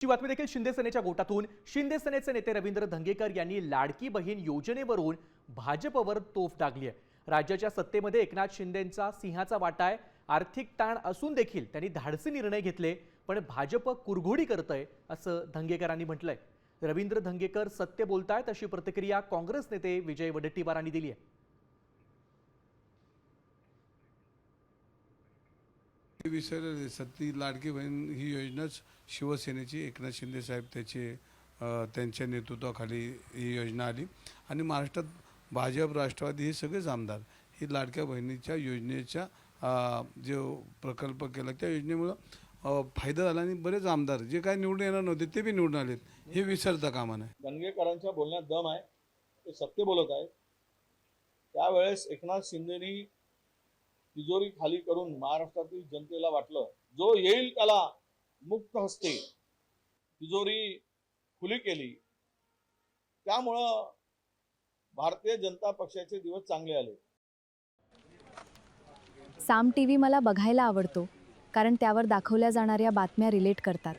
ची बातमी देखील शिंदे सेनेच्या गोटातून शिंदे सेनेचे नेते रवींद्र धंगेकर यांनी लाडकी बहीण योजनेवरून भाजपवर तोफ डागली आहे। राज्याच्या सत्तेमध्ये एकनाथ शिंदेंचा सिंहाचा वाटा आहे। आर्थिक ताण असून देखील त्यांनी धाडसी निर्णय घेतले, पण भाजप कुरघोडी करतंय असं धंगेकरांनी म्हटलंय। रवींद्र धंगेकर सत्य बोलतायत अशी प्रतिक्रिया काँग्रेस नेते विजय वडेट्टीवारांनी दिली आहे। विसरले सती लाडकी बहीण ही योजनाच शिवसेनेची एकनाथ शिंदे साहेब त्यांच्या नेतृत्वाखाली ही योजना आली आणि महाराष्ट्रात भाजप राष्ट्रवादी हे सगळेच आमदार ही लाडक्या बहिणीच्या योजनेचा जो प्रकल्प केला त्या योजनेमुळे फायदा झाला आणि बरेच आमदार जे काय निवडून येणार नव्हते ते बी निवडून आलेत, हे विसरता कामा नये। धंगेकरांच्या बोलण्यात दम आहे, ते सत्य बोलत आहेत। त्यावेळेस एकनाथ शिंदेनी तिजोरी खाली करून महाराष्ट्रातील जनतेला वाटलं जो येईल त्याला मुक्त हस्ते तिजोरी खुली केली। त्यामुळं भारतीय जनता पक्षाचे दिवस चांगले आले। साम टीव्ही मला बघायला आवडतो, कारण त्यावर दाखवल्या जाणाऱ्या बातम्या रिलेट करतात।